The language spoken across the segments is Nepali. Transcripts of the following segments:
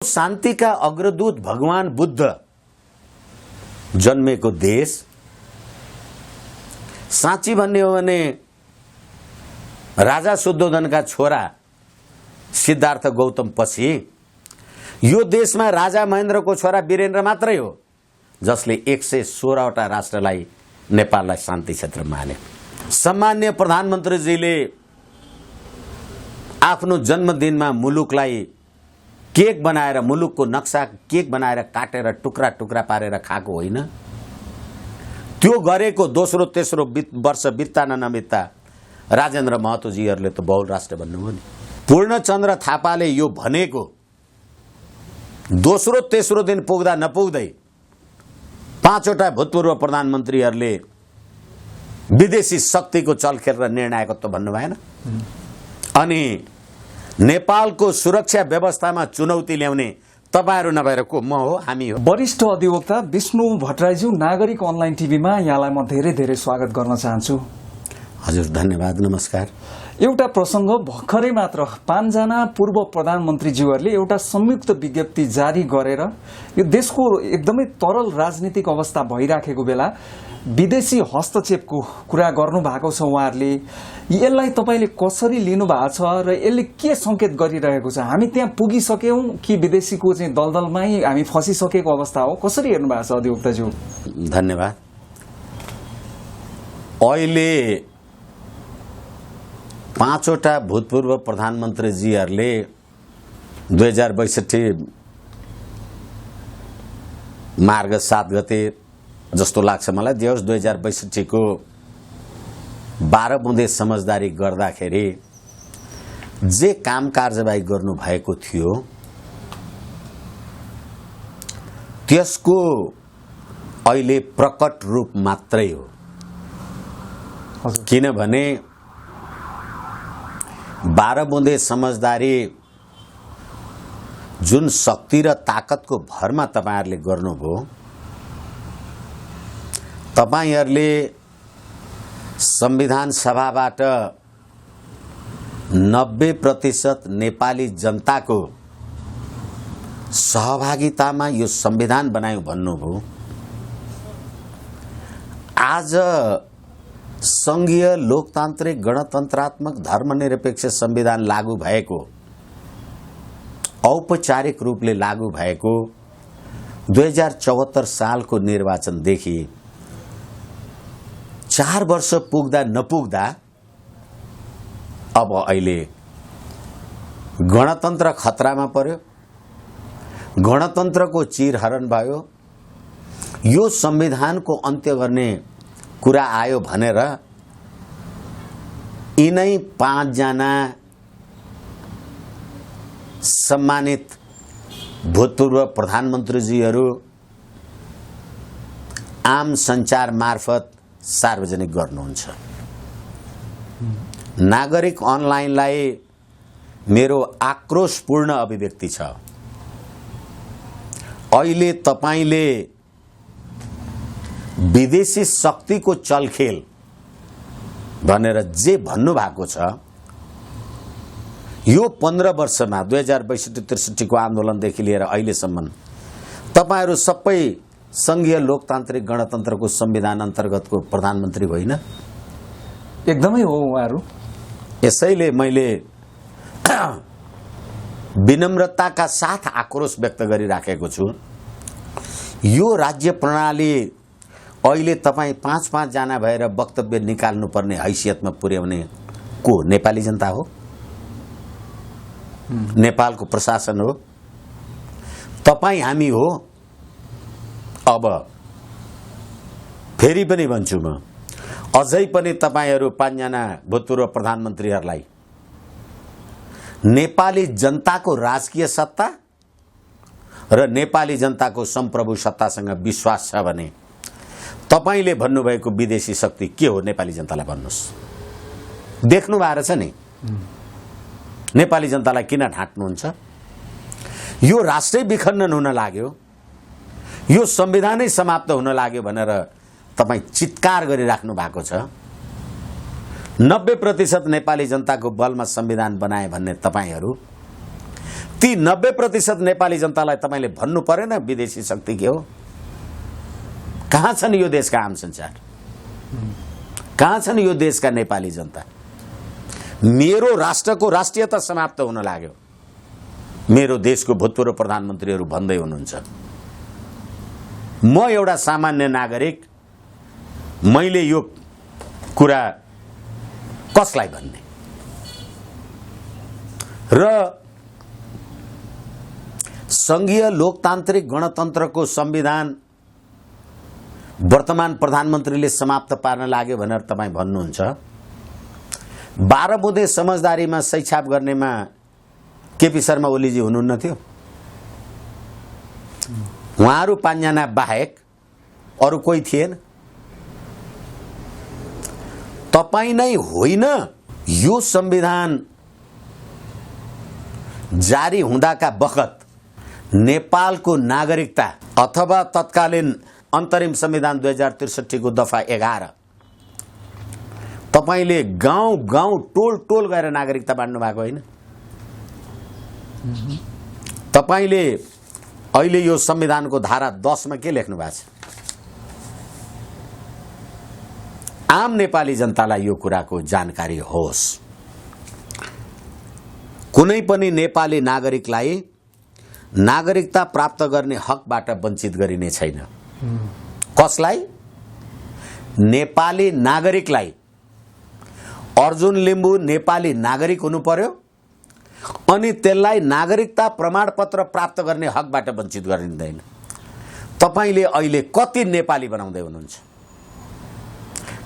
शान्ति का अग्रदूत भगवान बुद्ध जन्मेको देश, साँच्ची भन्ने हो भने राजा शुद्धोधनका छोरा सिद्धार्थ गौतम पछि यो देशमा राजा महेन्द्रको छोरा वीरेन्द्र मात्रै हो जसले 116 वटा राष्ट्रलाई नेपाललाई शान्ति क्षेत्र माने। सम्माननीय प्रधानमन्त्रीजीले आफ्नो जन्मदिनमा मुलुकलाई केक बनाएर, मुलुकको नक्सा केक बनाएर काटेर टुक्रा टुक्रा पारेर खाएको होइन। त्यो गरेको दोस्रो तेस्रो वर्ष बित्ता नबित्ता राजेन्द्र महतोजीहरूले त बहुल राष्ट्र भन्नुभयो नि। पूर्णचन्द्र थापाले यो भनेको दोस्रो तेस्रो दिन पुग्दा नपुग्दै 5 वटा भूतपूर्व प्रधानमन्त्रीहरूले विदेशी शक्तिको चलखेल र निर्णायकत्व भन्नु भएन। अनि नेपालको सुरक्षा व्यवस्थामा चुनौती ल्याउने तपाईहरु नभएर को, म हो, हामी हो। वरिष्ठ अधिवक्ता विष्णु भट्टराईज्यू, नागरिक अनलाइन टिभीमा यहाँलाई म धेरै स्वागत गर्न चाहन्छु। हजुर, धन्यवाद, नमस्कार। एउटा प्रसंग भर्खरै मात्र 5 जना पूर्व प्रधानमन्त्रीज्यूहरूले एउटा संयुक्त विज्ञप्ति जारी गरेर यो देशको एकदमै तरल राजनीतिक अवस्था भइराखेको बेला विदेशी हस्तक्षेपको कुरा गर्नु भएको छ। उहाँहरूले यसलाई तपाईले कसरी लिनु भएको छ र यसले के संकेत गरिरहेको छ? हामी त्यहाँ पुगिसक्यौं कि विदेशीको चाहिँ दलदलमै हामी फसिसकेको अवस्था हो? कसरी हेर्नु भएको छ अधिवक्ताज्यू? धन्यवाद। अहिले 5 वटा भूतपूर्व प्रधानमन्त्रीजीहरूले 2062 मार्ग 7 गते जस्तो लाग्छ मलाई, जे होस् 2062 को 12 बुँदे समझदारी गर्दाखेरि जे काम कारबाही गर्नु भएको थियो त्यसको अहिले प्रकट रूप मात्रै हो। किनभने 12 बुँदे समझदारी जुन शक्ति र ताकतको भरमा तपाईहरुले गर्नुभयो, तपाईहरुले संविधान सभाबाट 90% नेपाली जनताको सहभागितामा यो संविधान बनायौं भन्नुभयो। आज संघीय लोकतान्त्रिक गणतन्त्रात्मक धर्मनिरपेक्ष संविधान लागू भएको, औपचारिक रूपले लागू भएको 2074 सालको निर्वाचनदेखि 4 वर्ष पुग्दा नपुग्दा अब अहिले गणतन्त्र खतरामा पर्यो, गणतन्त्रको चिरहरण भयो। यो संविधानको अन्त्य गर्ने कुरा आयो भनेर यिनै 5 जना सम्मानित भूतपूर्व प्रधानमन्त्रीजीहरू आम सञ्चार मार्फत सार्वजनिक गर्नुहुन्छ। नागरिक अनलाइनलाई मेरो आक्रोशपूर्ण अभिव्यक्ति छ। अहिले तपाईले विदेशी शक्तिको चलखेल भनेर जे भन्नु भएको छ, यो 15 वर्षमा 2062-63 को आन्दोलनदेखि लिएर अहिलेसम्म तपाईहरु सबै संघीय लोकतान्त्रिक गणतन्त्रको संविधान अन्तर्गतको प्रधानमन्त्री होइन? एकदमै हो उहाँहरु। यसैले मैले विनम्रताका साथ आक्रोश व्यक्त गरिराखेको छु। यो राज्य प्रणाली अहिले तपाई 5-5 जना भएर वक्तव्य निकाल्नु पर्ने हैसियतमा पुर्याउने को नेपाली जनता हो? नेपालको प्रशासन हो? तपाई हामी हो? अब फेरि पनि भन्छु, म अझै पनि तपाईहरु 5 जना भूतपूर्व प्रधानमन्त्रीहरूलाई नेपाली जनताको राजकीय सत्ता र नेपाली जनताको सम्प्रभु सत्तासँग विश्वास छ भने तपाईले भन्नुभएको विदेशी शक्ति के हो नेपाली जनतालाई भन्नुस्। देख्नु भएको छ नि नेपाली जनतालाई किन ढाँट्नुहुन्छ? यो राष्ट्रै विखण्डन हुन लाग्यो, यो संविधानै समाप्त हुन लाग्यो भनेर तपाई चित्कार गरिराख्नु भएको छ। 90% नेपाली जनताको बलमा संविधान बनाए भन्ने तपाईहरु ती 90% नेपाली जनतालाई तपाईँले भन्नु परेन विदेशी शक्ति के हो? कहाँ छन् यो देशका आम संसार? कहाँ छन् यो देशका नेपाली जनता? मेरो राष्ट्रको राष्ट्रियता समाप्त हुन लाग्यो, मेरो देशको भूतपूर्व प्रधानमन्त्रीहरू भन्दै हुनुहुन्छ। म एउटा सामान्य नागरिक, मैले यो कुरा कसलाई भन्ने? र संघीय लोकतान्त्रिक गणतन्त्रको संविधान वर्तमान प्रधानमन्त्रीले समाप्त पार्न लाग्यो भनेर तपाईँ भन्नुहुन्छ। 12 बुँदे समझदारीमा सही छाप गर्नेमा केपी शर्मा ओलीजी हुनुहुन्न थियो? उहाँहरू 5 जना बाहेक अरू कोही थिएन? तपाईँ नै होइन, यो संविधान जारी हुँदाका बखत नेपालको नागरिकता अथवा तत्कालीन अन्तरिम संविधान 2063 को दफा 11 तपाईले गाउँ गाउँ टोल टोल गएर नागरिकता बाँड्नु भएको होइन? तपाईले अहिले यो संविधानको धारा 10 मा के लेख्नु भएको छ? आम नेपाली जनतालाई यो कुराको जानकारी होस्। कुनै पनि नेपाली नागरिकलाई नागरिकता प्राप्त गर्ने हकबाट वञ्चित गरिने छैन। कसलाई? नेपाली नागरिकलाई। अर्जुन लिम्बू नेपाली नागरिक हुनु पर्यो अनि त्यसलाई नागरिकता प्रमाणपत्र प्राप्त गर्ने हकबाट वञ्चित गरिँदैन। तपाईले अहिले कति नेपाली बनाउँदै हुनुहुन्छ?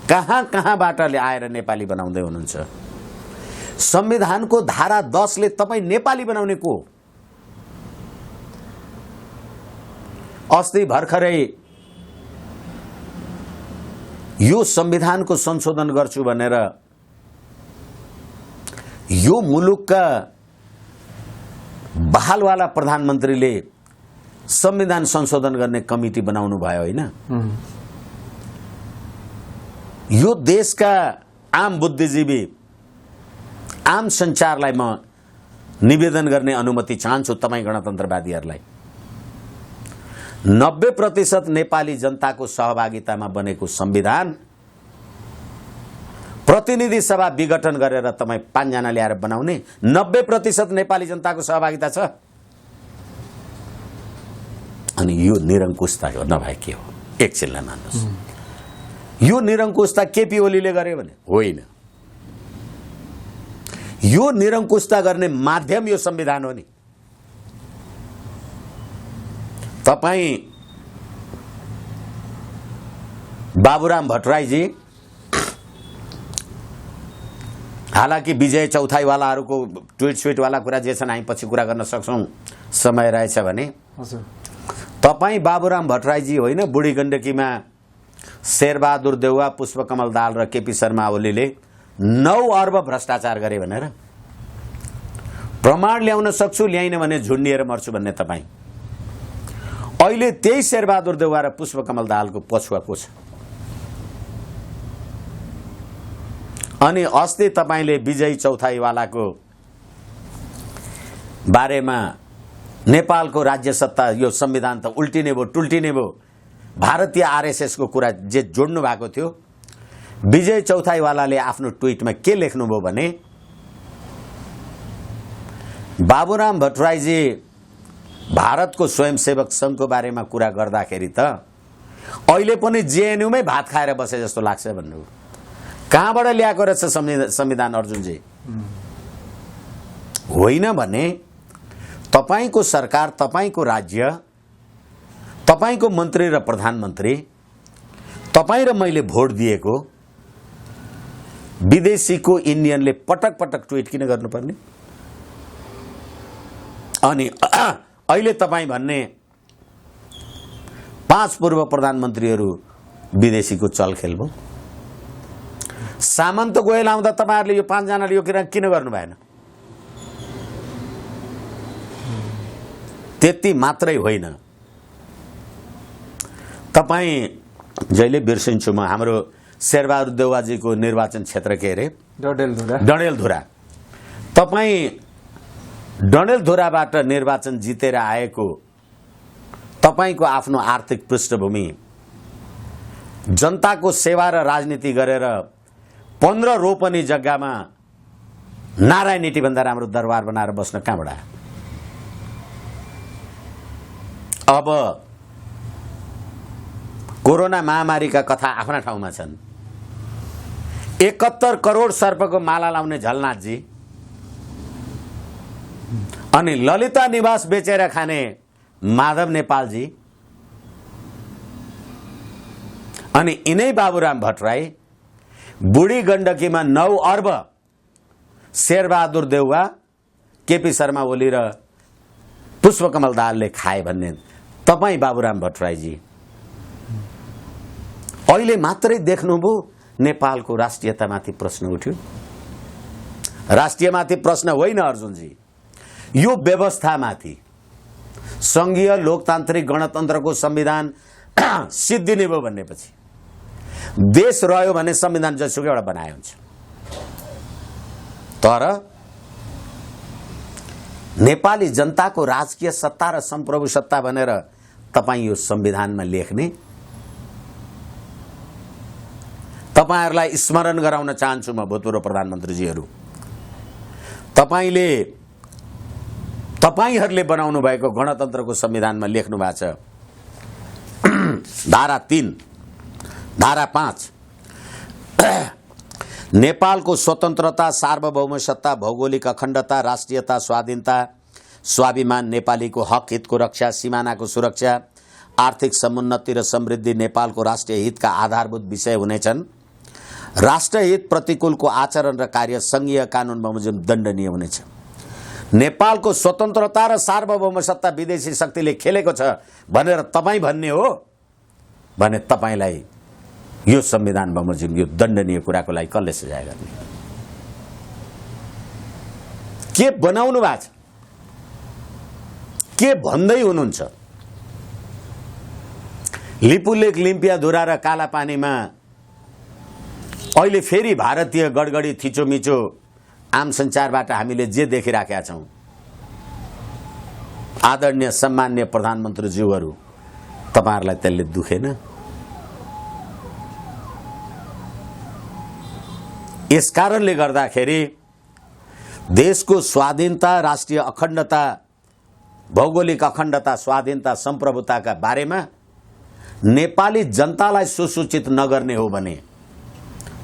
कहाँ कहाँबाट आएर नेपाली बनाउँदै हुनुहुन्छ? संविधानको धारा 10 ले तपाई नेपाली बनाउने को? अस्ति भर्खरै यो संविधानको संशोधन गर्छु भनेर यो मुलुकका बहालवाला प्रधानमन्त्रीले संविधान संशोधन गर्ने कमिटी बनाउनु भयो होइन? यो देशका आम बुद्धिजीवी, आम संचारलाई म निवेदन गर्ने अनुमति चाहन्छु तपाईँ गणतन्त्रवादीहरूलाई। 90% नेपाली जनताको सहभागितामा बनेको संविधान प्रतिनिधि सभा विघटन गरेर तपाईँ 5 जना ल्याएर बनाउने 90% नेपाली जनताको सहभागिता छ। अनि यो निरङ्कुशता हो नभए के हो? एकछिनलाई मान्नुहोस्, यो निरङ्कुशता केपी ओलीले गर्यो भने होइन। यो निरङ्कुशता गर्ने माध्यम यो संविधान हो नि। तपाईं बाबुराम भट्टराईजी, हालांकि विजय चौथाईवालाहरूको ट्विट स्विटवाला कुरा जे छन् हामी पछि कुरा गर्न सक्छौं समय रहेछ भने। हजुर, तपाईं बाबुराम भट्टराईजी होइन, बुढी गण्डकीमा शेरबहादुर देउवा, पुष्पकमल दाहाल र केपी शर्मा ओलीले 9 अर्ब भ्रष्टाचार गरे भनेर प्रमाण ल्याउन सक्छु, ल्याइन भने झुन्डिएर मर्छु भन्ने तपाईँ अहिले त्यही शेरबहादुर देउवा र पुष्पकमल दाहालको पछुवा को छ? अनि अस्ति तपाईले विजय चौथाईवालाको बारेमा नेपालको राज्य सत्ता, यो संविधान त उल्टिने भयो, टुल्टिने भयो, भारतीय आरएसएस को कुरा जे जोड्नु भएको थियो। विजय चौथाईवालाले आफ्नो ट्विटमा के लेख्नुभयो भने, बाबुराम भट्टराईजी भारतको स्वयंसेवक संघको बारेमा कुरा गर्दाखेरि त अहिले पनि जेएनयूमै भात खाएर बसे जस्तो लाग्छ भन्नुभयो। कहाँबाट ल्याएको रहेछ संविधान अर्जुनजी? होइन भने तपाईको सरकार, तपाईको राज्य, तपाईको मन्त्री र प्रधानमन्त्री, तपाई र मैले भोट दिएको विदेशीको इन्डियनले पटक पटक ट्विट किन गर्नुपर्ने? अनि अहिले तपाईं भन्ने 5 पूर्व प्रधानमन्त्रीहरू विदेशीको चलखेल भयो। सामन्त गोयल आउँदा तपाईहरुले यो 5 जनाले यो किन गर्नु भएन? त्यति मात्रै होइन, तपाई जहिले बिर्सिन्छु म हाम्रो शेरबहादुर देउवाजीको निर्वाचन क्षेत्र के अरे? डडेलधुरा। तपाई डडेलधुराबाट निर्वाचन जितेर आएको तपाईको आफ्नो आर्थिक पृष्ठभूमि, जनताको सेवा र राजनीति गरेर 15 रोपनी जग्गामा नारायणी भन्दा राम्रो दरबार बनाएर बस्न कहाँबाट आयो? अब कोरोना महामारीका कथा आफ्ना ठाउँमा छन्। 71 करोड सर्पको माला लाउने झलनाथजी अनि ललिता निवास बेचेर खाने माधव नेपालजी अनि यिनै बाबुराम भट्टराई, बुढी गण्डकीमा 9 अर्ब शेरबहादुर देउवा, केपी शर्मा ओली र पुष्पकमल दाहालले खाए भन्ने तपाईँ बाबुराम भट्टराईजी अहिले मात्रै देख्नुभयो नेपालको राष्ट्रियतामाथि प्रश्न उठ्यो। राष्ट्रियमाथि प्रश्न होइन अर्जुनजी, यो व्यवस्थामाथि संघीय लोकतान्त्रिक गणतन्त्रको संविधान सिद्धिने भयो भन्नेपछि देश रह्यो भने संविधान जसुकै एउटा बनाए हुन्छ। तर नेपाली जनताको राजकीय सत्ता र सम्प्रभु सत्ता भनेर तपाईँ यो संविधानमा लेख्ने, तपाईहरुलाई स्मरण गराउन चाहन्छु म भूतपूर्व प्रधानमन्त्रीजीहरू, तपाईहरुले बनाउनु भएको गणतन्त्रको संविधानमा लेख्नु भएको छ धारा 3, धारा 5 नेपालको स्वतन्त्रता, सार्वभौम सत्ता, भौगोलिक अखण्डता, राष्ट्रियता, स्वाधीनता, स्वाभिमान, नेपालीको हक हितको रक्षा, सीमानाको सुरक्षा, आर्थिक समुन्नति र समृद्धि नेपालको राष्ट्रिय हितका आधारभूत विषय हुनेछन्। राष्ट्रहित प्रतिकूलको आचरण र कार्य संघीय कानून बमोजिम दण्डनीय हुनेछ। नेपालको स्वतन्त्रता र सार्वभौम सत्ता विदेशी शक्तिले खेलेको छ भनेर तपाईँ भन्ने हो भने तपाईलाई यो संविधान बमोजिम यो दण्डनीय कुराको लागि कसले सजाय गर्ने? के बनाउनु भएको छ? के भन्दै हुनुहुन्छ? लिपुलेक, लिम्पियाधुरा र कालापानीमा अहिले फेरि भारतीय गडगडी थिचोमिचो आम संचारबाट हामीले जे देखिराखेका छौं, आदरणीय सम्माननीय प्रधानमन्त्रीज्यूहरू, तपाईहरुलाई त्यसले दुखेन? यस कारणले गर्दाखेरि देशको स्वाधीनता, राष्ट्रिय अखण्डता, भौगोलिक अखण्डता, स्वाधीनता, सम्प्रभुताका बारेमा नेपाली जनतालाई सुसूचित नगर्ने हो भने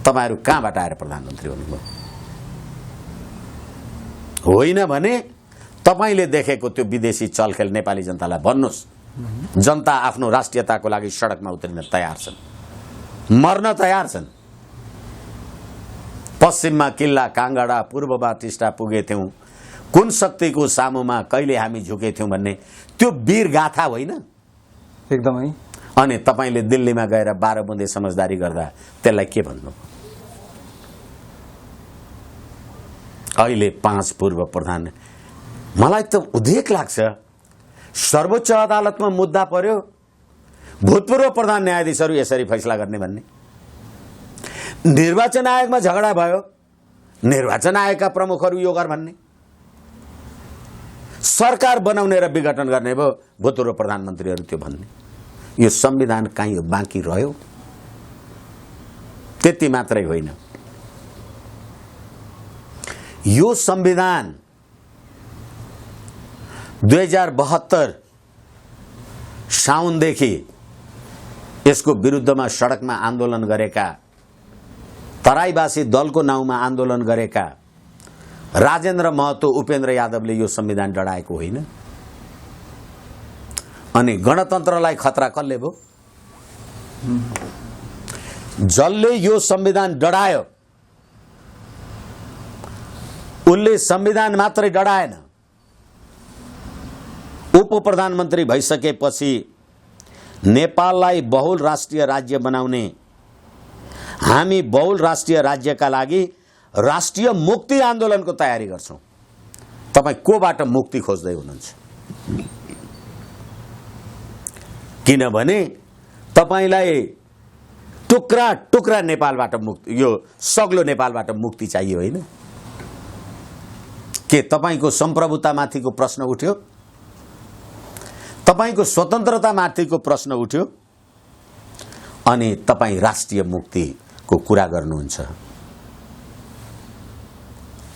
तपाईहरु कहाँबाट आएर प्रधानमन्त्री हुनुभयो? होइन भने तपाईले देखेको त्यो विदेशी चलखेल नेपाली जनतालाई भन्नुस्। जनता आफ्नो राष्ट्रियताको लागि सडकमा उत्रिन तयार छन्, मर्न तयार छन्। पश्चिममा किल्ला काङ्गडा, पूर्वमा टिस्टा पुगेथ्यौं, कुन शक्तिको सामुमा कहिले हामी झुकेथ्यौं भन्ने त्यो वीर गाथा होइन? एकदमै। अनि तपाईले दिल्लीमा गएर 12 बुँदे समझदारी गर्दा त्यसलाई के भन्नु? अहिले 5 पूर्व प्रधान, मलाई त उदेक लाग्छ, सर्वोच्च अदालतमा मुद्दा पर्यो, भूतपूर्व प्रधान न्यायाधीशहरू यसरी फैसला गर्ने भन्ने। निर्वाचन आयोगमा झगडा भयो, निर्वाचन आयोगका प्रमुखहरू यो गर भन्ने। सरकार बनाउने र विघटन गर्ने भयो, भूतपूर्व प्रधानमन्त्रीहरू त्यो भन्ने। यो संविधान कहीँ बाँकी रह्यो? त्यति मात्रै होइन, यो संविधान 2072 साउनदेखि यसको विरुद्धमा सडकमा आन्दोलन गरेका, तराईवासी दलको नाउँमा आन्दोलन गरेका राजेन्द्र महतो, उपेन्द्र यादवले यो संविधान डढाएको होइन। अनि गणतन्त्रलाई खतरा कसले भयो? जसले यो संविधान डढायो उनले संविधान मात्रै डढाएन, उप प्रधानमन्त्री भइसकेपछि नेपाललाई बहुल राष्ट्रिय राज्य बनाउने, हामी बहुल राष्ट्रिय राज्यका लागि राष्ट्रिय मुक्ति आन्दोलनको तयारी गर्छौं। तपाई कोबाट मुक्ति खोज्दै हुनुहुन्छ? किनभने तपाईलाई टुक्रा टुक्रा नेपालबाट मुक्ति, यो सग्लो नेपालबाट मुक्ति चाहियो होइन? के तपाईको सम्प्रभुतामाथिको प्रश्न उठ्यो, तपाईको स्वतन्त्रतामाथिको प्रश्न उठ्यो, अनि तपाई राष्ट्रिय मुक्तिको कुरा गर्नुहुन्छ।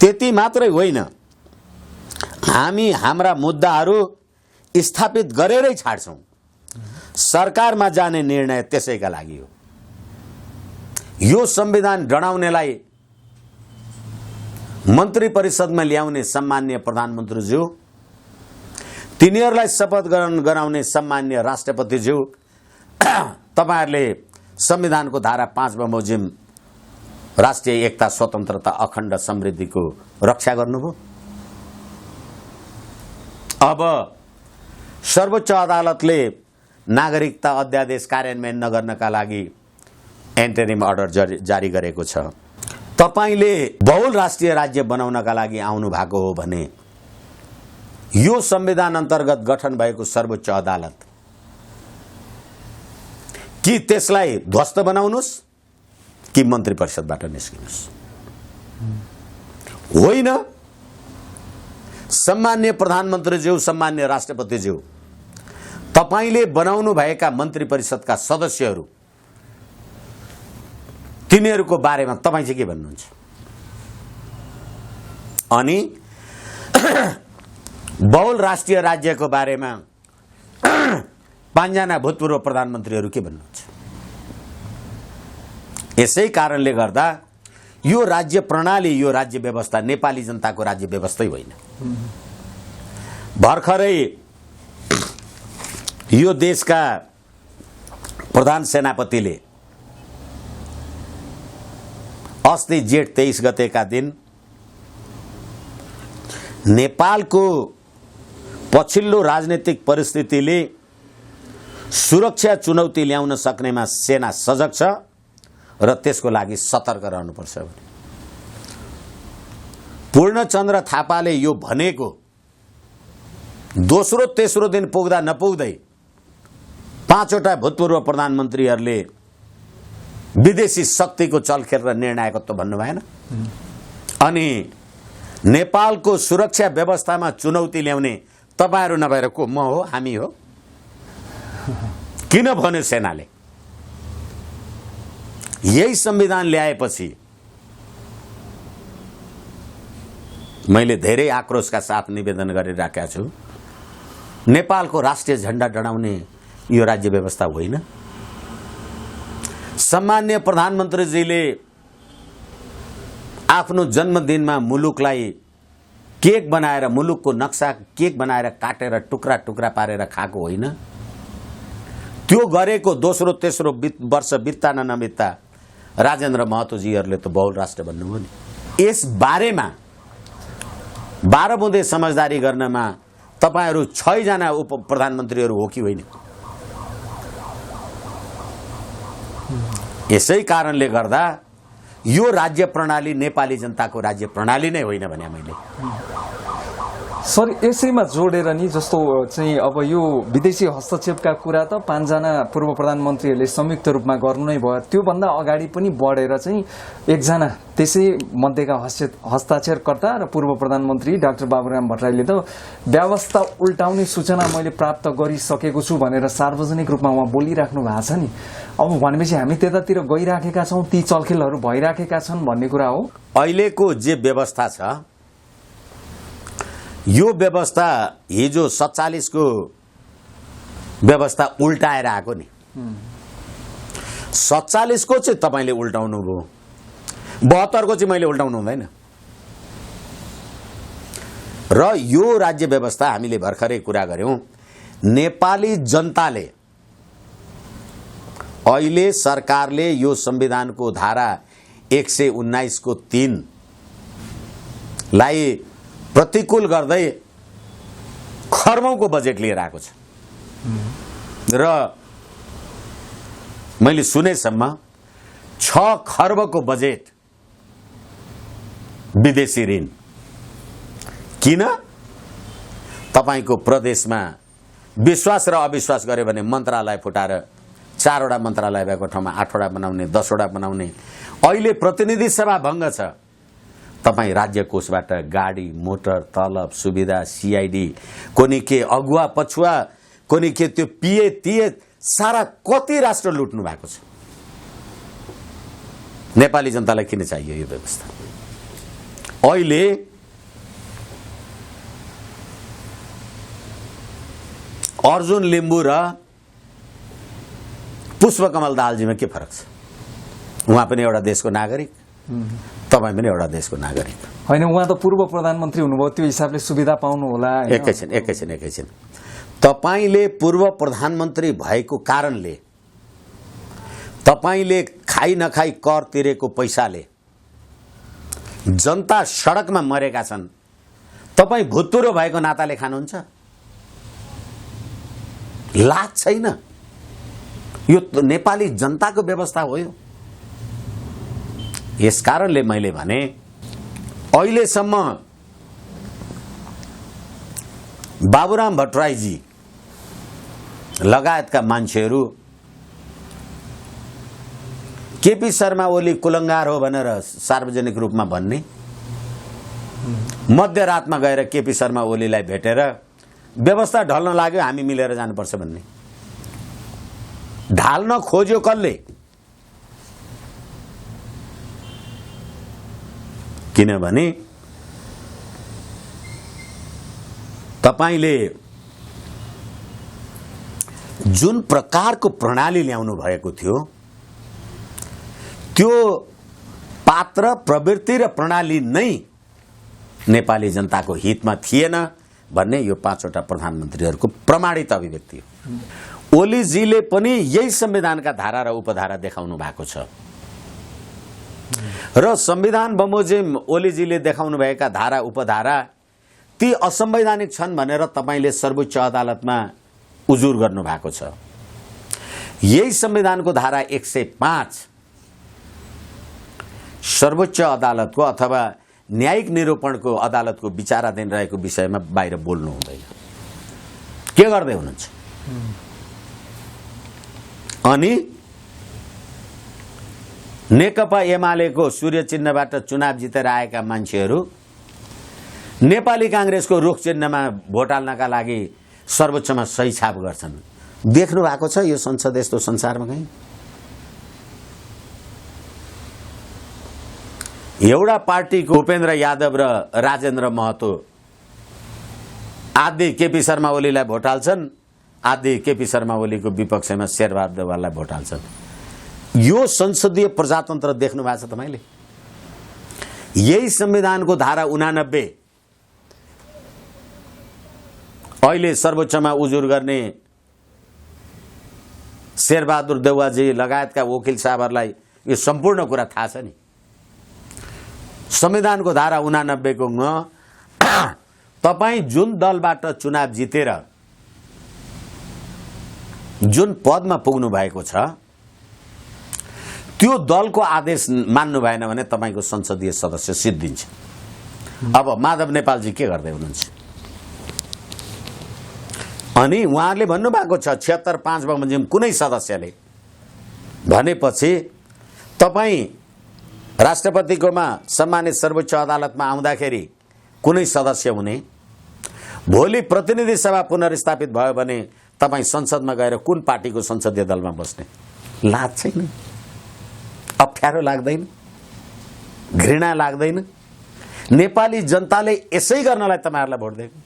त्यति मात्रै होइन, हामी हाम्रा मुद्दाहरू स्थापित गरेरै छाड्छौं। सरकारमा जाने निर्णय त्यसैका लागि हो। यो संविधान डढाउनेलाई मन्त्री परिषदमा ल्याउने सम्माननीय प्रधानमन्त्रीज्यू, तिनीहरूलाई शपथ ग्रहण गराउने सम्माननीय राष्ट्रपतिज्यू, तपाईहरुले संविधानको धारा 5 बमोजिम राष्ट्रिय एकता, स्वतन्त्रता, अखण्ड समृद्धिको रक्षा गर्नुभयो। अब सर्वोच्च अदालतले नागरिकता अध्यादेश कार्यान्वयन नगर्नका लागि एन्टरिम अर्डर जारी गरेको छ। तपाईले बहुल राष्ट्रिय राज्य बनाउनका लागि आउनु भएको हो भने यो संविधान अन्तर्गत गठन भएको सर्वोच्च अदालत कि त्यसलाई ध्वस्त बनाउनुस् कि मन्त्री परिषदबाट निस्किनुस्? होइन। सम्माननीय प्रधानमन्त्रीज्यू, सम्माननीय राष्ट्रपतिज्यू, तपाईले बनाउनु भएका मन्त्री परिषदका सदस्यहरू, तिनीहरूको बारेमा तपाई चाहिँ के भन्नुहुन्छ? अनि बहुल राष्ट्रिय राज्यको बारेमा 5 जना भूतपूर्व प्रधानमन्त्रीहरू के भन्नुहुन्छ? यसै कारणले गर्दा यो राज्य प्रणाली, यो राज्य व्यवस्था नेपाली जनताको राज्य व्यवस्थै होइन। भर्खरै यो देशका प्रधान सेनापतिले अस्ति जेठ 23 गतेका दिन नेपालको पछिल्लो राजनीतिक परिस्थितिले सुरक्षा चुनौती ल्याउन सक्नेमा सेना सजग छ र त्यसको लागि सतर्क रहनुपर्छ भने पूर्णचन्द्र थापाले यो भनेको दोस्रो तेस्रो दिन पुग्दा नपुग्दै 5 वटा भूतपूर्व प्रधानमन्त्रीहरूले विदेशी शक्तिको चलखेल र निर्णायकत्व भन्नु भएन। अनि नेपालको सुरक्षा व्यवस्थामा चुनौती ल्याउने तपाईहरु नभएर को? म हो, हामी हो। किन भन्यो सेनाले? यही संविधान ल्याएपछि मैले धेरै आक्रोशका साथ निवेदन गरिराखेका छु, नेपालको राष्ट्रिय झण्डा डढाउने यो राज्य व्यवस्था होइन। सम्माननीय प्रधानमन्त्रीजीले आफ्नो जन्मदिनमा मुलुकलाई केक बनाएर, मुलुकको नक्सा केक बनाएर काटेर टुक्रा टुक्रा पारेर खाएको होइन। त्यो गरेको दोस्रो तेस्रो वर्ष बित्ता नबित्ता राजेन्द्र महतोजीहरूले त बहुल राष्ट्र भन्नुभयो नि। यस बारेमा 12 बुँदे समझदारी गर्नमा तपाईहरु 6 जना उप प्रधानमन्त्रीहरू हो कि होइन? यसै कारणले गर्दा यो राज्य प्रणाली नेपाली जनताको राज्य प्रणाली नै होइन भने मैले सर यसैमा जोडेर नि जस्तो चाहिँ अब यो विदेशी हस्तक्षेपका कुरा त 5 जना पूर्व प्रधानमन्त्रीहरूले संयुक्त रूपमा गर्नु नै भयो। त्यो भन्दा अगाडि पनि बढेर चाहिँ एकजना त्यसै मध्येका हस्ताक्षरकर्ता र पूर्व प्रधानमन्त्री डाक्टर बाबुराम भट्टराईले त व्यवस्था उल्टाउने सूचना मैले प्राप्त गरिसकेको छु भनेर सार्वजनिक रूपमा उहाँ बोलिराख्नु भएको छ नि। अब भनेपछि हामी त्यतातिर गइराखेका छौं, ती चलखेलहरू भइराखेका छन् भन्ने कुरा हो। अहिलेको जे व्यवस्था छ यो व्यवस्था हिजो 47 को व्यवस्था उल्टाएर आएको नि। 47 को चाहिँ तपाईले उल्टाउनु भयो, 72 को चाहिँ मैले उल्टाउनु हुँदैन। र यो राज्य व्यवस्था हामीले भर्खरै कुरा गर्यौं, नेपाली जनताले अहिले सरकारले यो संविधानको धारा 119 को 3 लाई प्रतिकूल गर्दै खर्बौंको बजेट लिएर आएको छ। र मैले सुनेसम्म 6 खर्बको बजेट विदेशी ऋण। किन? तपाईको प्रदेशमा विश्वास र अविश्वास गर्यो भने मन्त्रालय फुटाएर 4 वटा मन्त्रालय भएको ठाउँमा 8 वटा बनाउने, 10 वटा बनाउने। अहिले प्रतिनिधि सभा भङ्ग छ, तपाईँ राज्य कोषबाट गाडी मोटर तलब सुविधा सीआईडी कोनी के अगुवा पछुवा कोनी के त्यो पिए तिए सारा कति राष्ट्र लुट्नु भएको छ। नेपाली जनतालाई किन चाहियो यो व्यवस्था? अहिले अर्जुन लिम्बू र पुष्पकमल दाहालजीमा के फरक छ? उहाँ पनि एउटा देशको नागरिक, तपाईँ पनि एउटा देशको नागरिक होइन। उहाँ त पूर्व प्रधानमन्त्री हुनुभयो, त्यो हिसाबले सुविधा पाउनु होला। एकैछिन तपाईले पूर्व प्रधानमन्त्री भएको कारणले तपाईले खाई नखाई कर तिरेको पैसाले जनता सडकमा मरेका छन्। तपाई भूतपूर्व भएको नाताले खानुहुन्छ? लाज छैन। यो नेपाली जनताको व्यवस्था हो यो। यसकारणले मैले भने अहिलेसम्म बाबुराम भट्टराईजी लगायतका मान्छेहरू केपी शर्मा ओली कुलङ्गार हो भनेर सार्वजनिक रूपमा भन्ने, मध्यरातमा गएर केपी शर्मा ओलीलाई भेटेर व्यवस्था ढल्न लाग्यो हामी मिलेर जानुपर्छ भन्ने, ढाल्न खोज्यो कसले? किनभने तपाईले जुन प्रकारको प्रणाली ल्याउनु भएको थियो त्यो पात्र प्रवृत्ति र प्रणाली नै नेपाली जनताको हितमा थिएन भन्ने यो 5 वटा प्रधानमन्त्रीहरूको प्रमाणित अभिव्यक्ति हो। ओलीजीले पनि यही संविधानका धारा र उपधारा देखाउनु भएको छ र संविधान बमोजिम ओलीजीले देखाउनु भएका धारा उपधारा ती असंवैधानिक छन् भनेर तपाईले सर्वोच्च अदालतमा उजुर गर्नु भएको छ। यही संविधानको धारा 105 सर्वोच्च अदालतको अथवा न्यायिक निरूपणको अदालतको विचाराधीन रहेको विषयमा बाहिर बोल्नु हुँदैन। के गर्दै हुनुहुन्छ? अनि नेकपा एमालेको सूर्य चिन्हबाट चुनाव जितेर आएका मान्छेहरू नेपाली कांग्रेसको रुख चिन्हमा भोट हाल्नका लागि सर्वोच्चमा सही छाप गर्छन्। देख्नु भएको छ यो संसद यस्तो संसारमा कहीँ? एउटा पार्टीको उपेन्द्र यादव र राजेन्द्र महतो आदि केपी शर्मा ओलीलाई भोट हाल्छन्, आदि केपी शर्मा ओलीको विपक्षमा शेरबहादुर देउवालाई भोट हाल्छन्। यो संसदीय प्रजातन्त्र देख्नु भएको छ तपाईले? यही संविधानको धारा 89 अहिले सर्वोच्चमा उजुर गर्ने शेरबहादुर देउवाजी लगायतका वकिल साहबहरूलाई यो सम्पूर्ण कुरा थाहा छ नि। संविधानको धारा 89 को तपाई जुन दलबाट चुनाव जितेर जुन पदमा पुग्नु भएको छ त्यो दलको आदेश मान्नु भएन भने तपाईको संसदीय सदस्य सिद्धिन्छ। अब माधव नेपालजी के गर्दै हुनुहुन्छ? अनि उहाँले भन्नु भएको छ 76-5 बमोजिम कुनै सदस्यले भनेपछि तपाई राष्ट्रपतिकोमा सम्मानित सर्वोच्च अदालतमा आउँदाखेरि कुनै सदस्य हुने, भोलि प्रतिनिधि सभा पुनर्स्थापित भयो भने तपाई संसदमा गएर कुन पार्टीको संसदीय दलमा बस्ने? लाज छैन? अप्ठ्यारो लाग्दैन? घृणा लाग्दैन? नेपाली जनताले यसै गर्नलाई तपाईहरुलाई भोट दिएको।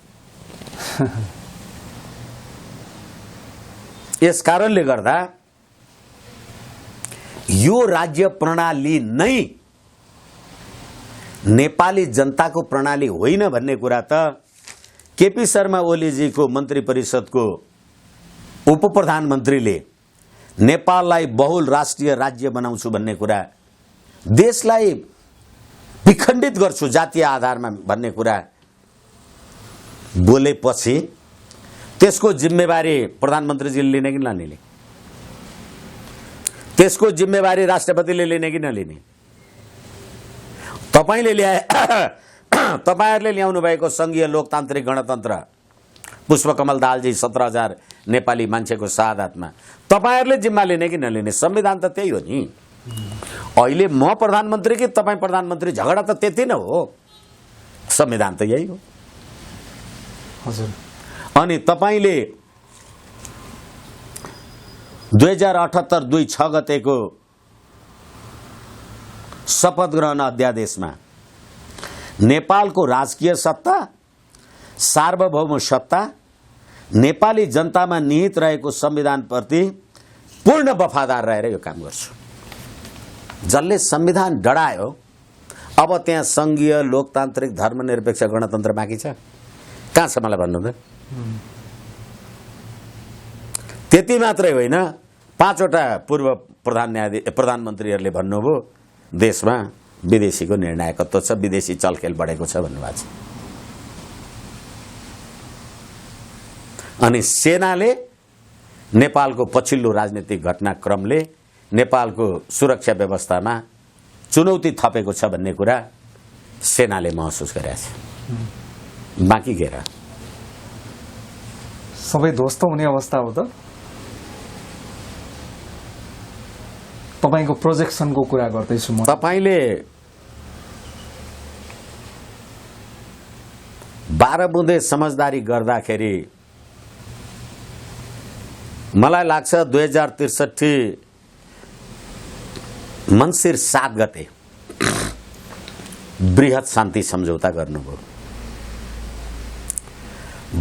यस कारणले गर्दा यो राज्य प्रणाली नै नेपाली जनताको प्रणाली होइन भन्ने कुरा त केपी शर्मा ओलीजीको मन्त्री परिषदको उप प्रधानमन्त्रीले नेपाललाई बहुल राष्ट्रिय राज्य बनाउँछु भन्ने कुरा, देशलाई विखण्डित गर्छु जातीय आधारमा भन्ने कुरा बोलेपछि त्यसको जिम्मेवारी प्रधानमन्त्रीजीले लिने कि नलिने? त्यसको जिम्मेवारी राष्ट्रपतिले लिने कि नलिने? तपाईले ल्याए तपाईहरुले ल्याउनु भएको संघीय लोकतान्त्रिक गणतन्त्र पुष्पकमल दाहालजी 17,000 नेपाली मान्छेको शहादतमा तपाईहरुले जिम्मा लिने कि नलिने? संविधान त त्यही हो नि। अहिले म प्रधानमन्त्री कि तपाईँ प्रधानमन्त्री, झगडा त त्यति नै हो। संविधान त यही हो। हजुर। अनि तपाईँले 2078 2/6 गतेको शपथ ग्रहण अध्यादेशमा नेपालको राजकीय सत्ता, सार्वभौम सत्ता, नेपाली जनतामा निहित रहेको संविधानप्रति पूर्ण वफादार रहेर यो काम गर्छु। जसले संविधान डढायो, अब त्यहाँ संघीय, लोकतान्त्रिक, धर्मनिरपेक्ष, गणतन्त्र बाँकी छ? कहाँ छ मलाई भन्नु त? त्यति मात्रै होइन, 5 वटा पूर्व प्रधानमन्त्रीहरूले भन्नुभयो देशमा विदेशीको निर्णायकत्व छ, विदेशी चलखेल बढेको छ भन्नुभएको छ। अनि सेनाले नेपालको पछिल्लो राजनीतिक घटनाक्रमले नेपालको सुरक्षा व्यवस्थामा चुनौती थपेको छ भन्ने कुरा सेनाले महसुस गरेको छ। बाँकी के र? सबै ध्वस्त हुने अवस्था हो त? तपाईको प्रोजेक्सनको कुरा गर्दैछु म। तपाईले 12 बुँदे समझदारी गर्दाखेरि मलाई लाग्छ 2063 मङ्सिर 7 गते बृहत शान्ति सम्झौता गर्नुभयो।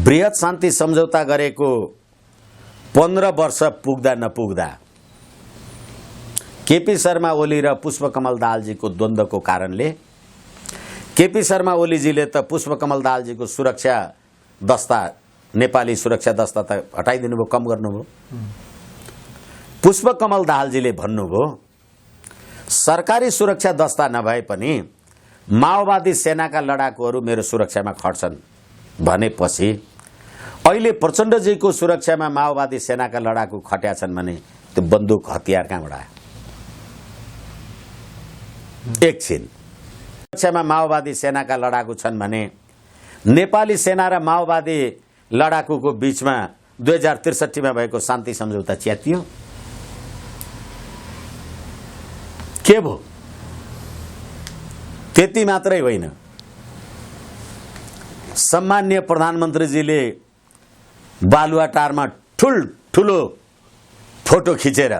बृहत शान्ति सम्झौता गरेको 15 वर्ष पुग्दा नपुग्दा केपी शर्मा ओली र पुष्पकमल दाहालजीको द्वन्द्वको कारणले केपी शर्मा ओलीजीले त पुष्पकमल दाहालजीको सुरक्षा दस्ता, नेपाली सुरक्षा दस्ता त हटाइदिनु भयो, कम गर्नुभयो। पुष्पकमल दाहालजीले भन्नुभयो सरकारी सुरक्षा दस्ता नभए पनि माओवादी सेनाका लडाकुहरू मेरो सुरक्षामा खट्छन् भनेपछि अहिले प्रचण्डजीको सुरक्षामा माओवादी सेनाका लडाकु खट्या छन् भने त्यो बन्दुक हतियार कहाँबाट आयो? एकछिन, सुरक्षामा माओवादी सेनाका लडाकु छन् भने नेपाली सेना र माओवादी लडाकुको बीचमा 2063 मा भएको शान्ति सम्झौता च्यातियो। के भो? त्यति मात्रै होइन, सम्माननीय प्रधानमन्त्रीजीले बालुवाटारमा ठुलो फोटो खिचेर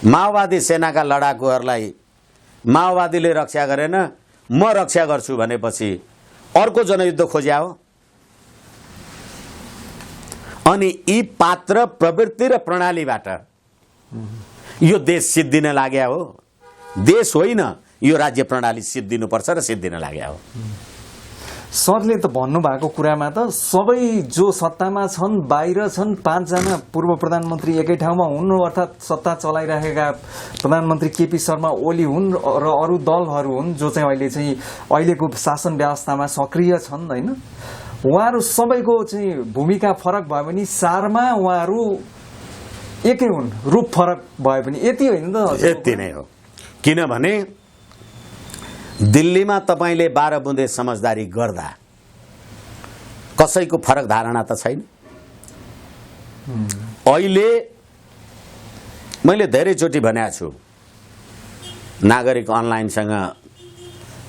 माओवादी सेनाका लडाकुहरूलाई माओवादीले रक्षा गरेन, म रक्षा गर्छु भनेपछि अर्को जनयुद्ध खोज्या हो। अनि यी पात्र, प्रवृत्ति र प्रणालीबाट यो देश सिद्धिन लाग्या हो। देश होइन, यो राज्य प्रणाली सिद्धिनुपर्छ र सिद्धिन लाग्या हो। सरले त भन्नुभएको कुरामा त सबै जो सत्तामा छन्, बाहिर छन्, 5 जना पूर्व प्रधानमन्त्री एकै ठाउँमा हुन्, अर्थात् सत्ता चलाइरहेका प्रधानमन्त्री केपी शर्मा ओली हुन् र अरू दलहरू हुन् जो चाहिँ अहिलेको शासन व्यवस्थामा सक्रिय छन्, होइन? उहाँहरू सबैको चाहिँ भूमिका फरक भयो भने सारमा उहाँहरू एकै हुन्, रूप फरक भए पनि यति होइन त? यति नै हो। किनभने दिल्लीमा तपाईले 12 बुँदे समझदारी गर्दा कसैको फरक धारणा त छैन। अहिले मैले धेरैचोटि भनेको छु, नागरिक अनलाइनसँग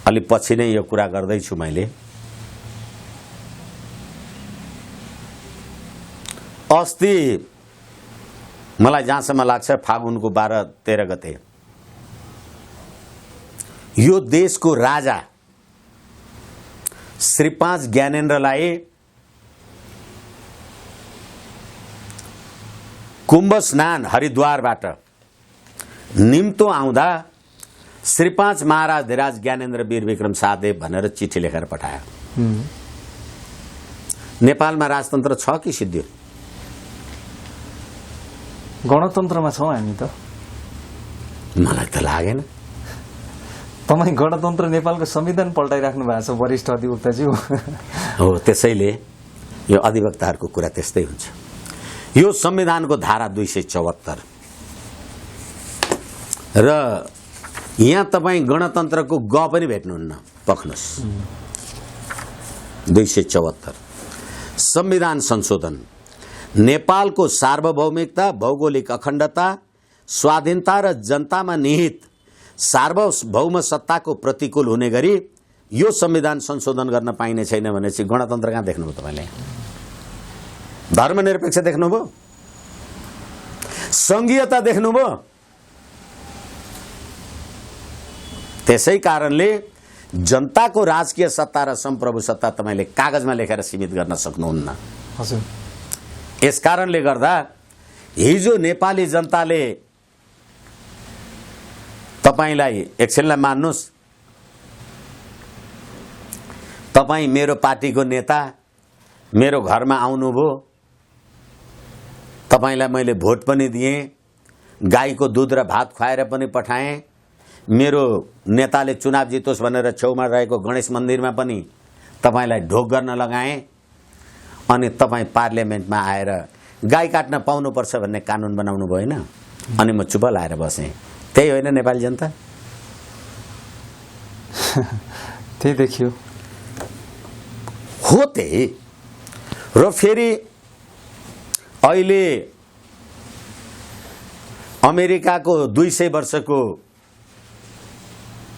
अलि पछि नै यो कुरा गर्दैछु। मैले अस्ति मलाई जहाँसम्म लाग्छ फागुनको 12-13 गते यो देशको राजा श्री 5 ज्ञानेन्द्रलाई कुम्भ स्नान हरिद्वारबाट निम्तो आउँदा श्री 5 महाराज धिराज ज्ञानेन्द्र वीर विक्रम शाहदेव भनेर चिठी लेखेर पठायो। नेपालमा राजतन्त्र छ कि सिद्धियो? गणतन्त्रमा छौँ हामी त। मलाई त लागेन। तपाईँ गणतन्त्र नेपालको संविधान पल्टाइराख्नु भएको छ वरिष्ठ अधिवक्ताज्यू। हो, त्यसैले यो अधिवक्ताहरूको कुरा त्यस्तै हुन्छ। यो संविधानको धारा 274 र यहाँ तपाईँ गणतन्त्रको ग पनि भेट्नुहुन्न, पख्नुहोस्। 274 संविधान संशोधन नेपालको सार्वभौमिकता, भौगोलिक अखण्डता, स्वाधीनता र जनतामा निहित सार्वभौम सत्ताको प्रतिकूल हुने गरी यो संविधान संशोधन गर्न पाइने छैन भनेपछि गणतन्त्र कहाँ देख्नुभयो तपाईँले? धर्मनिरपेक्ष देख्नुभयो? संघीयता देख्नुभयो? त्यसै कारणले जनताको राजकीय सत्ता र संप्रभु सत्ता तपाईँले कागजमा लेखेर सीमित गर्न सक्नुहुन्न। हजुर, यस कारणले गर्दा हिजो नेपाली जनताले तपाईलाई एकछिनलाई मान्नुस्, तपाईँ मेरो पार्टीको नेता, मेरो घरमा आउनुभयो, तपाईलाई मैले भोट पनि दिएँ, गाईको दुध र भात खुवाएर पनि पठाएँ, मेरो नेताले चुनाव जितोस् भनेर छेउमा रहेको गणेश मन्दिरमा पनि तपाईलाई ढोक गर्न लगाएँ, अनि तपाईँ पार्लियामेन्टमा आएर गाई काट्न पाउनुपर्छ भन्ने कानुन बनाउनु भयो होइन? अनि म चुप लाएर बसेँ। त्यही होइन नेपाली जनता? त्यही देखियो हो त्यही। र फेरि अहिले अमेरिकाको 200 वर्षको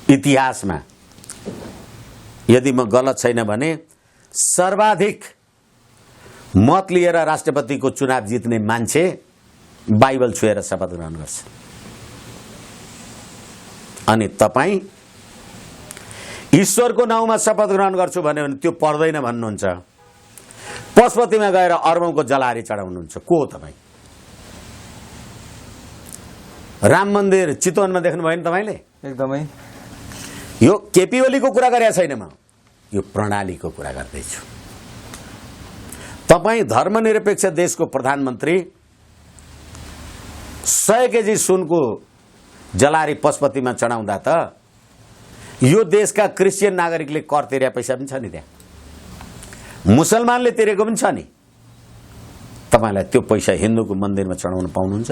इतिहासमा यदि म गलत छैन भने सर्वाधिक मत लिएर राष्ट्रपतिको चुनाव जित्ने मान्छे बाइबल छुएर शपथ ग्रहण गर्छ। अनि तपाईँ ईश्वरको नाउँमा शपथ ग्रहण गर्छु भन्यो भने त्यो पर्दैन भन्नुहुन्छ, पशुपतिमा गएर अर्बौंको जलहारी चढाउनुहुन्छ। को हो तपाईँ? राम मन्दिर चितवनमा देख्नुभयो नि तपाईँले? एकदमै। यो केपी ओलीको कुरा गरेका छैन, म यो प्रणालीको कुरा गर्दैछु। तपाईँ धर्मनिरपेक्ष देशको प्रधानमन्त्री 100 केजी सुनको जलारी पशुपतिमा चढाउँदा त यो देशका क्रिस्चियन नागरिकले कर तिरे पैसा पनि छ नि, त्यहाँ मुसलमानले तिरेको पनि छ नि। तपाईलाई त्यो पैसा हिन्दूको मन्दिरमा चढाउन पाउनुहुन्छ?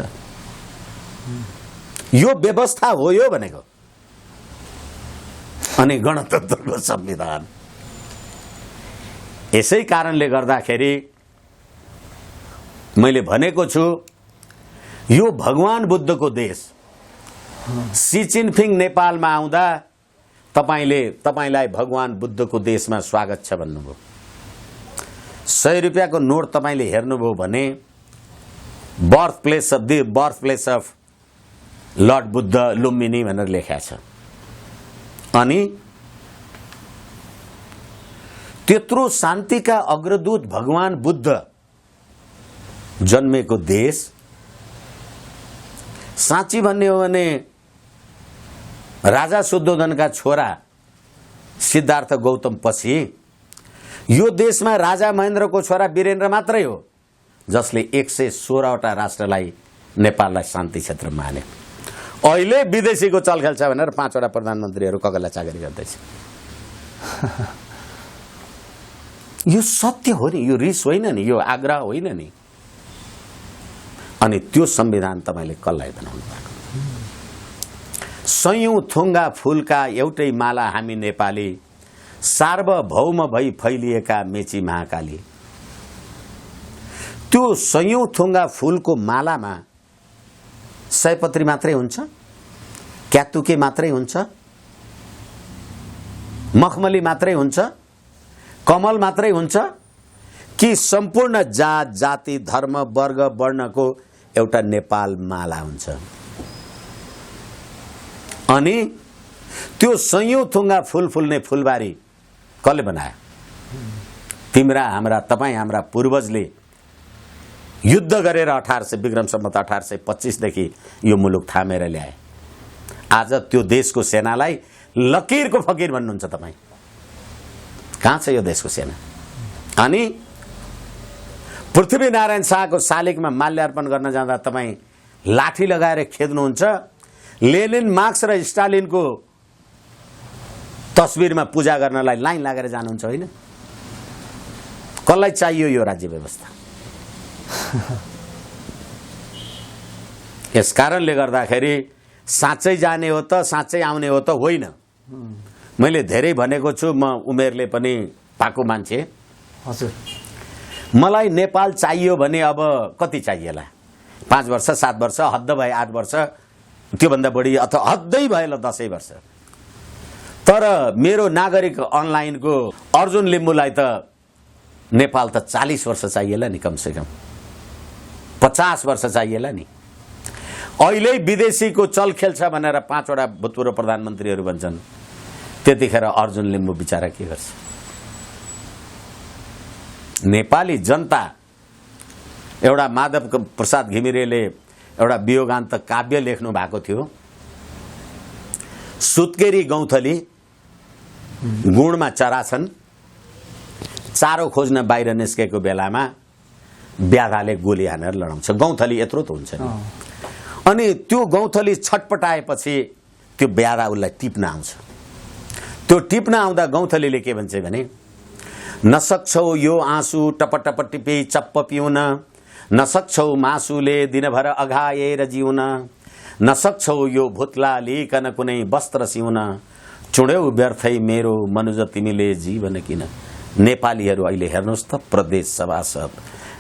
यो व्यवस्था हो यो भनेको। अनि गणतन्त्रको संविधान। यसै कारणले गर्दाखेरि मैले भनेको छु, यो भगवान बुद्धको देश। सी जिनपिङ नेपालमा आउँदा तपाईलाई भगवान बुद्धको देशमा स्वागत छ भन्नुभयो। 100 रुपैयाँको नोट तपाईले हेर्नुभयो भने birth place of lord Buddha Lumbini भनेर लेखेको छ। अनि त्यत्रो शान्तिका अग्रदूत भगवान बुद्ध जन्मेको देश, साँच्ची भन्ने हो भने राजा शुद्धोधनका छोरा सिद्धार्थ गौतम पछि यो देशमा राजा महेन्द्रको छोरा वीरेन्द्र मात्रै हो जसले 116वटा राष्ट्रलाई नेपाललाई शान्ति क्षेत्र माने। अहिले विदेशीको चलखेल छ भनेर 5वटा प्रधानमन्त्रीहरू कगल्ला चाकरी गर्दैछ। यो सत्य हो नि, यो रिस होइन नि, यो आग्रह होइन नि। अनि त्यो संविधान तपाईले कसलाई बनाउनु भएको? सयौं थुङ्गा फूलका एउटै माला हामी नेपाली, सार्वभौम भई फैलिएका मेची महाकाली। त्यो सयौं थुङ्गा फूलको मालामा सयपत्री मात्रै हुन्छ? क्यातुके मात्रै हुन्छ? मखमली मात्रै हुन्छ? कमल मात्रै हुन्छ? कि सम्पूर्ण जात जाति धर्म वर्ग वर्णको एउटा नेपाल माला हुन्छ? अनि त्यो सयौं थुङ्गा फूल फुल्ने फुलबारी कसले बनायो? तिम्रा हाम्रा तपाईँ हाम्रा पूर्वजले युद्ध गरेर 1800 विक्रम सम्वत 1825 देखि यो मुलुक थामेर ल्याए। आज त्यो देशको सेनालाई लकीरको फकीर भन्नुहुन्छ तपाईँ। कहाँ छ यो देशको सेना? अनि पृथ्वीनारायण शाहको शालिगमा माल्यार्पण गर्न जाँदा तपाईँ लाठी लगाएर खेद्नुहुन्छ। लेनिन मार्क्स र स्टालिनको तस्बिरमा पूजा गर्नलाई लाइन लागेर जानुहुन्छ होइन? कसलाई चाहियो यो राज्य व्यवस्था? यस कारणले गर्दाखेरि साँच्चै जाने हो त साँच्चै आउने हो त होइन। मैले धेरै भनेको छु, म उमेरले पनि पाको मान्छे। हजुर, मलाई नेपाल चाहियो भने अब कति चाहिएला? 5 वर्ष 7 वर्ष, हद्द भए 8 वर्ष त्योभन्दा बढी अथवा हद्दै भएन 10 वर्ष। तर मेरो नागरिक अनलाइनको अर्जुन लिम्बूलाई त नेपाल त 40 वर्ष चाहिएला नि, कमसेकम 50 वर्ष चाहिएला नि। अहिले विदेशीको चलखेल छ भनेर 5 वटा भूतपूर्व प्रधानमन्त्रीहरू भन्छन्, त्यतिखेर अर्जुन लिम्बू बिचारा के गर्छ? नेपाली जनता एउटा माधव प्रसाद घिमिरेले एउटा वियोगान्त काव्य लेख्नु भएको थियो, सुत्केरी गौँथली गुणमा चरा छन्, चारो खोज्न बाहिर निस्केको बेलामा ब्याधाले गोली हानेर लडाउँछ। गौँथली यत्रो त हुन्छ नि। अनि त्यो गौँथली छटपटाएपछि त्यो ब्याधा उसलाई टिप्न आउँछ। त्यो टिप्न आउँदा गौँथलीले के भन्छ भने, नसक्छौ यो आँसु टपटप टिपी चप्प पिउन, नसक्छौ मासुले दिनभर अघाएर जिउन, नसक्छौ यो भुत्ला लिकन कुनै वस्त्र सिउन, चुड्यौ व्यर्थै मेरो मनुज तिमीले जीवन किन। नेपालीहरू अहिले हेर्नुहोस् त, प्रदेश सभासद,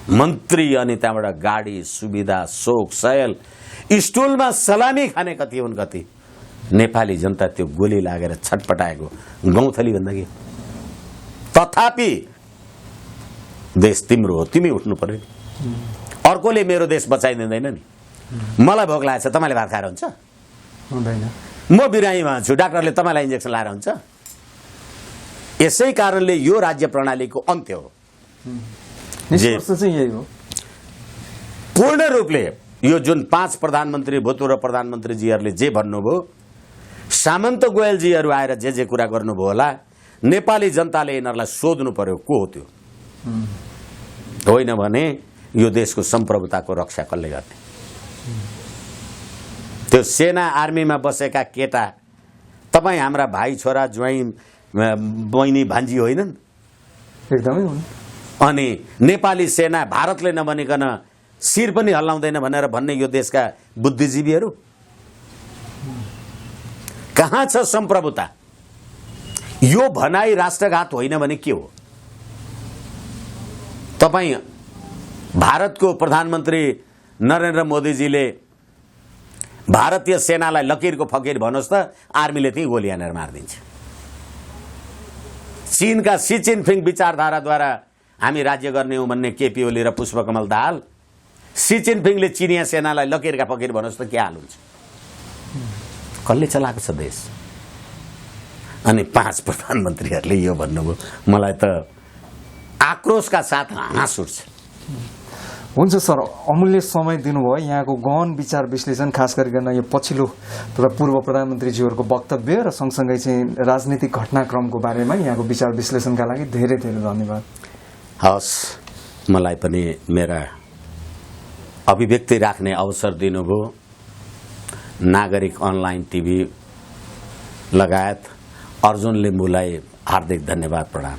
मन्त्री, अनि त्यहाँबाट गाडी सुविधा, शोक सयल, स्टुलमा सलामी खाने कति हुन् कति। नेपाली जनता त्यो गोली लागेर छटपटाएको गौँथली भन्दा के। तथापि देश तिम्रो हो, तिमी उठ्नु पर्यो। अर्कोले मेरो देश बचाइदिँदैन नि। मलाई भोक लागेको छ, तपाईँले भात खाएर हुन्छ? हुँदैन। म बिरामीमा छु, डाक्टरले तपाईँलाई इन्जेक्सन लाएर हुन्छ? यसै कारणले यो राज्य प्रणालीको अन्त्य हो। निष्कर्ष चाहिँ यही हो। पूर्ण रूपले यो जुन 5 प्रधानमन्त्री भूतपूर्व प्रधानमन्त्रीजीहरूले जे भन्नुभयो, सामन्त गोयलजीहरू आएर जे कुरा गर्नुभयो होला, नेपाली जनताले यिनीहरूलाई सोध्नु पर्यो को हो त्यो। होइन भने यो देशको सम्प्रभुताको रक्षा कसले गर्ने? त्यो सेना आर्मीमा बसेका केटा तपाईँ हाम्रा भाइ छोरा ज्वाइँ बहिनी भान्जी होइनन्? एकदमै हुन्। अनि नेपाली सेना भारतले नभनिकन शिर पनि हल्लाउँदैन भनेर भन्ने यो देशका बुद्धिजीवीहरू कहाँ छ सम्प्रभुता? यो भनाई राष्ट्रघात होइन भने के हो? तपाईँ भारतको प्रधानमन्त्री नरेन्द्र मोदीजीले भारतीय सेनालाई लकीरको फकीर भन्नुहोस् त, आर्मीले त्यही गोली हानेर मारिदिन्छ। चीनका सी जिनपिङ विचारधाराद्वारा हामी राज्य गर्ने हो भन्ने केपी ओली र पुष्पकमल दाहाल, सी जिनपिङले चिनिया सेनालाई लकीरका फकीर भन्नुहोस् त के हाल हुन्छ? कसले चलाएको छ देश? अनि 5 प्रधानमन्त्रीहरूले यो भन्नुभयो, मलाई त आक्रोशका साथ हाँस उठ्छ। हुन्छ सर, अमूल्य समय दिनुभयो। यहाँको गहन विचार विश्लेषण, खास गरिकन यो पछिल्लो पूर्व प्रधानमन्त्रीज्यूहरूको वक्तव्य र सँगसँगै चाहिँ राजनीतिक घटनाक्रमको बारेमा यहाँको विचार विश्लेषणका लागि धेरै धेरै धन्यवाद। हवस्, मलाई पनि मेरा अभिव्यक्ति राख्ने अवसर दिनुभयो। नागरिक अनलाइन टिभी लगायत अर्जुन लिम्बूलाई हार्दिक धन्यवाद, प्रणाम।